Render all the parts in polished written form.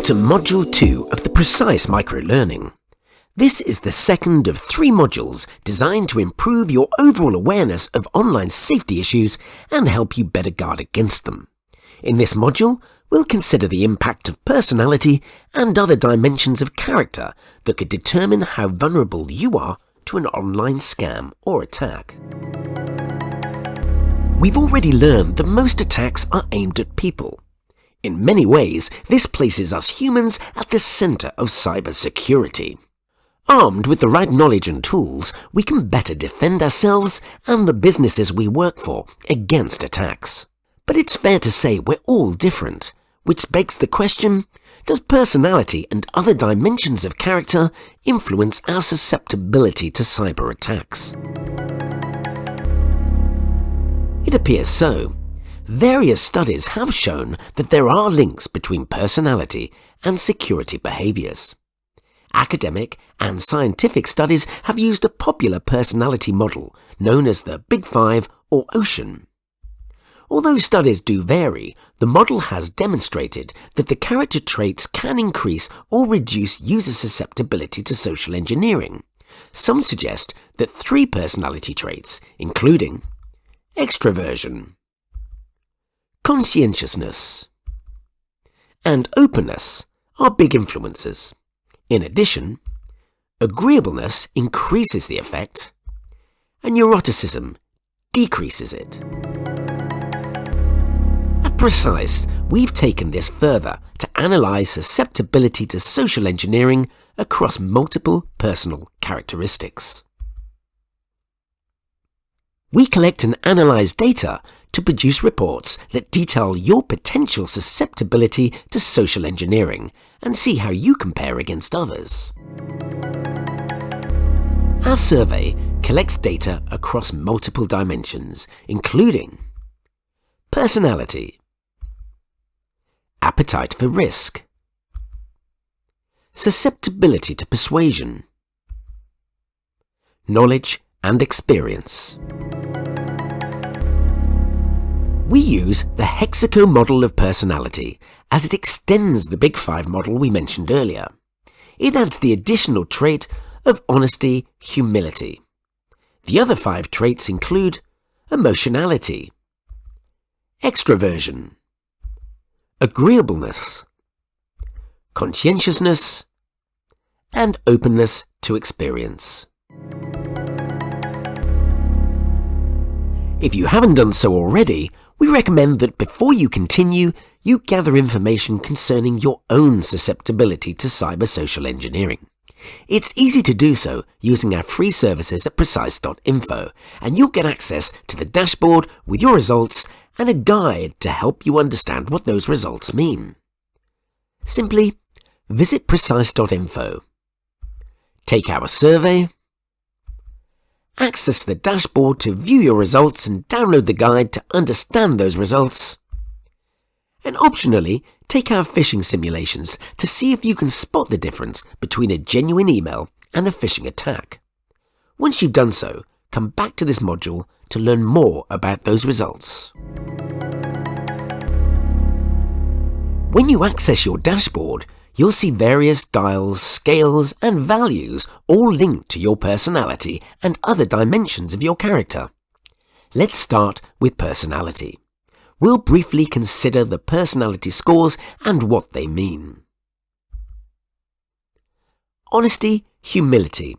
to Module 2 of the PRECySE microlearning. This is the second of 3 modules designed to improve your overall awareness of online safety issues and help you better guard against them. In this module, we'll consider the impact of personality and other dimensions of character that could determine how vulnerable you are to an online scam or attack. We've already learned that most attacks are aimed at people. In many ways, this places us humans at the centre of cybersecurity. Armed with the right knowledge and tools, we can better defend ourselves and the businesses we work for against attacks. But it's fair to say we're all different, which begs the question, does personality and other dimensions of character influence our susceptibility to cyber attacks? It appears so. Various studies have shown that there are links between personality and security behaviours. Academic and scientific studies have used a popular personality model known as the Big Five or Ocean. Although studies do vary, the model has demonstrated that the character traits can increase or reduce user susceptibility to social engineering. Some suggest that 3 personality traits, including extroversion, conscientiousness, and openness, are big influences. In addition, agreeableness increases the effect, and neuroticism decreases it. At PRECySE, we've taken this further to analyse susceptibility to social engineering across multiple personal characteristics. We collect and analyse data to produce reports that detail your potential susceptibility to social engineering and see how you compare against others. Our survey collects data across multiple dimensions, including personality, appetite for risk, susceptibility to persuasion, knowledge and experience. We use the Hexaco model of personality as it extends the Big Five model we mentioned earlier. It adds the additional trait of honesty, humility. The other 5 traits include emotionality, extroversion, agreeableness, conscientiousness, and openness to experience. If you haven't done so already, we recommend that before you continue, you gather information concerning your own susceptibility to cyber-social engineering. It's easy to do so using our free services at PRECySE.info, and you'll get access to the dashboard with your results and a guide to help you understand what those results mean. Simply visit PRECySE.info, take our survey, access the dashboard to view your results and download the guide to understand those results, and optionally take our phishing simulations to see if you can spot the difference between a genuine email and a phishing attack. Once you've done so, come back to this module to learn more about those results. When you access your dashboard, you'll see various dials, scales, and values all linked to your personality and other dimensions of your character. Let's start with personality. We'll briefly consider the personality scores and what they mean. Honesty, humility.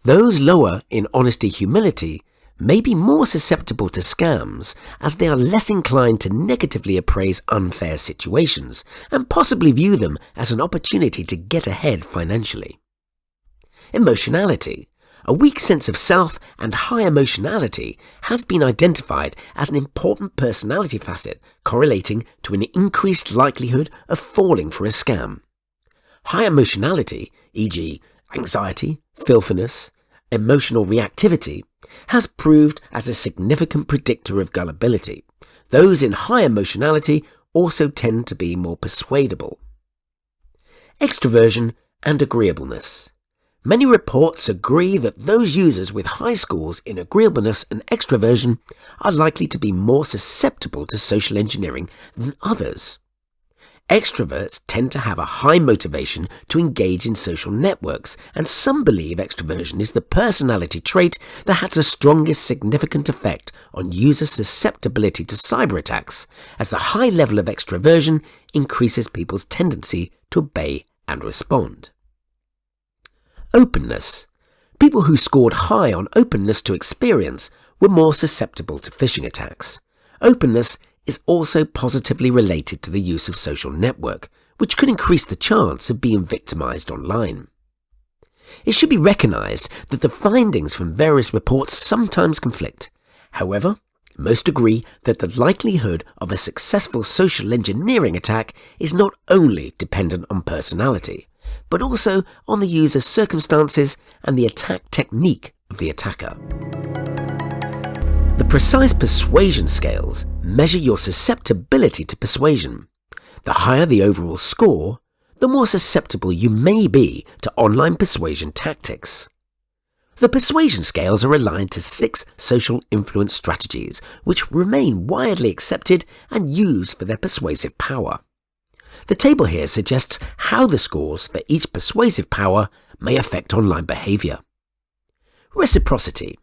Those lower in honesty, humility may be more susceptible to scams as they are less inclined to negatively appraise unfair situations and possibly view them as an opportunity to get ahead financially. Emotionality. A weak sense of self and high emotionality has been identified as an important personality facet correlating to an increased likelihood of falling for a scam. High emotionality, e.g. anxiety, filthiness, emotional reactivity, has proved as a significant predictor of gullibility. Those in high emotionality also tend to be more persuadable. Extroversion and agreeableness. Many reports agree that those users with high scores in agreeableness and extroversion are likely to be more susceptible to social engineering than others. Extroverts tend to have a high motivation to engage in social networks, and some believe extroversion is the personality trait that has the strongest significant effect on user susceptibility to cyber attacks, as the high level of extroversion increases people's tendency to obey and respond. Openness. People who scored high on openness to experience were more susceptible to phishing attacks. Openness is also positively related to the use of social network, which could increase the chance of being victimized online. It should be recognized that the findings from various reports sometimes conflict. However, most agree that the likelihood of a successful social engineering attack is not only dependent on personality, but also on the user's circumstances and the attack technique of the attacker. The PRECySE persuasion scales measure your susceptibility to persuasion. The higher the overall score, the more susceptible you may be to online persuasion tactics. The persuasion scales are aligned to 6 social influence strategies, which remain widely accepted and used for their persuasive power. The table here suggests how the scores for each persuasive power may affect online behaviour. Reciprocity.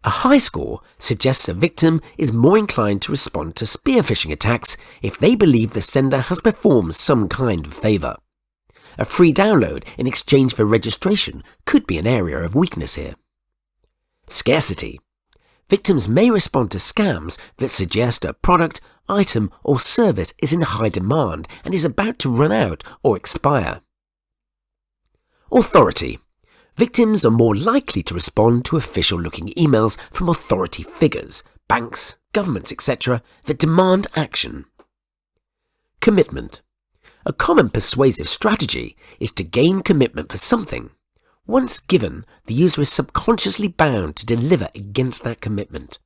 A high score suggests a victim is more inclined to respond to spear phishing attacks if they believe the sender has performed some kind of favour. A free download in exchange for registration could be an area of weakness here. Scarcity. Victims may respond to scams that suggest a product, item or service is in high demand and is about to run out or expire. Authority. Victims are more likely to respond to official-looking emails from authority figures, banks, governments, etc. that demand action. Commitment. A common persuasive strategy is to gain commitment for something. Once given, the user is subconsciously bound to deliver against that commitment.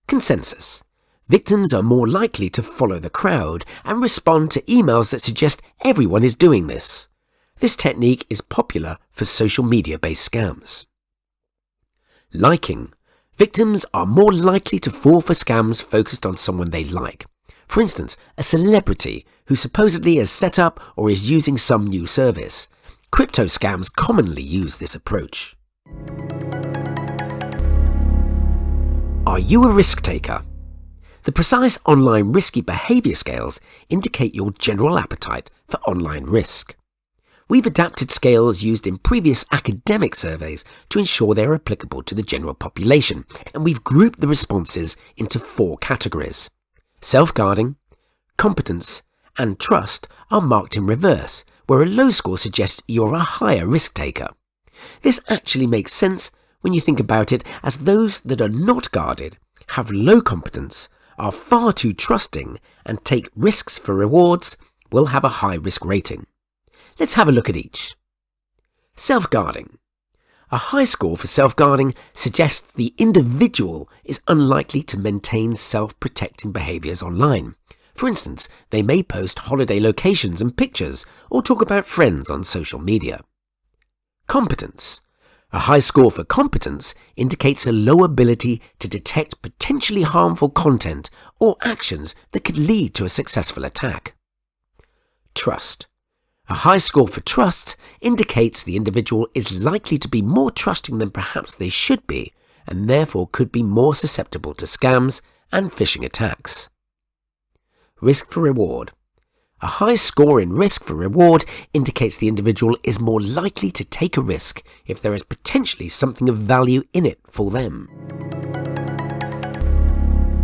Consensus. Victims are more likely to follow the crowd and respond to emails that suggest everyone is doing this. This technique is popular for social media-based scams. Liking. Victims are more likely to fall for scams focused on someone they like. For instance, a celebrity who supposedly has set up or is using some new service. Crypto scams commonly use this approach. Are you a risk taker? The PRECySE online risky behaviour scales indicate your general appetite for online risk. We've adapted scales used in previous academic surveys to ensure they are applicable to the general population, and we've grouped the responses into 4 categories. Self-guarding, competence, and trust are marked in reverse, where a low score suggests you're a higher risk taker. This actually makes sense when you think about it, as those that are not guarded, have low competence, are far too trusting, and take risks for rewards will have a high risk rating. Let's have a look at each. Self-guarding. A high score for self-guarding suggests the individual is unlikely to maintain self-protecting behaviours online. For instance, they may post holiday locations and pictures or talk about friends on social media. Competence. A high score for competence indicates a low ability to detect potentially harmful content or actions that could lead to a successful attack. Trust. A high score for trust indicates the individual is likely to be more trusting than perhaps they should be, and therefore could be more susceptible to scams and phishing attacks. Risk for reward. A high score in risk for reward indicates the individual is more likely to take a risk if there is potentially something of value in it for them.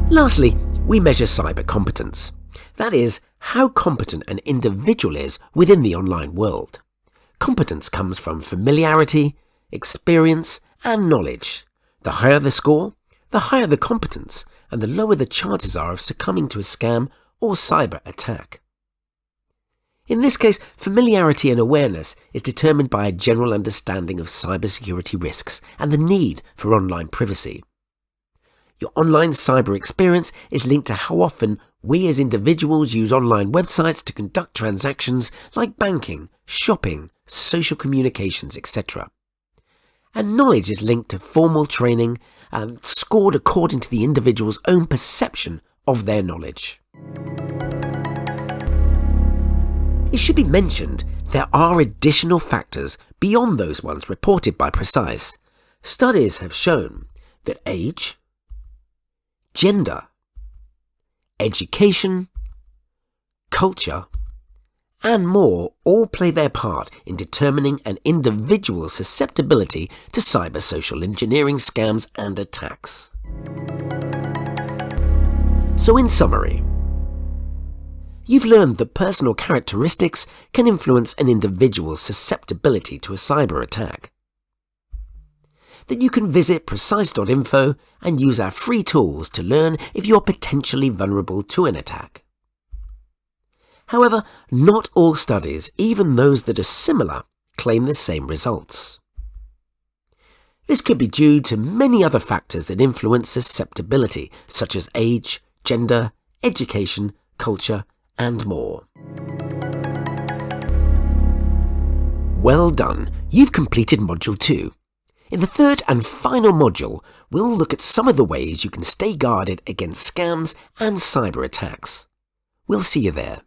Lastly, we measure cyber competence. That is, how competent an individual is within the online world. Competence comes from familiarity, experience, and knowledge. The higher the score, the higher the competence, and the lower the chances are of succumbing to a scam or cyber attack. In this case, familiarity and awareness is determined by a general understanding of cybersecurity risks and the need for online privacy. Your online cyber experience is linked to how often we as individuals use online websites to conduct transactions like banking, shopping, social communications, etc. And knowledge is linked to formal training and scored according to the individual's own perception of their knowledge. It should be mentioned there are additional factors beyond those ones reported by PRECySE. Studies have shown that age, gender, education, culture, and more all play their part in determining an individual's susceptibility to cyber-social engineering scams and attacks. So in summary, you've learned that personal characteristics can influence an individual's susceptibility to a cyber attack. That you can visit PRECySE.info and use our free tools to learn if you're potentially vulnerable to an attack. However, not all studies, even those that are similar, claim the same results. This could be due to many other factors that influence susceptibility, such as age, gender, education, culture, and more. Well done, you've completed Module 2. In the third and final module, we'll look at some of the ways you can stay guarded against scams and cyber attacks. We'll see you there.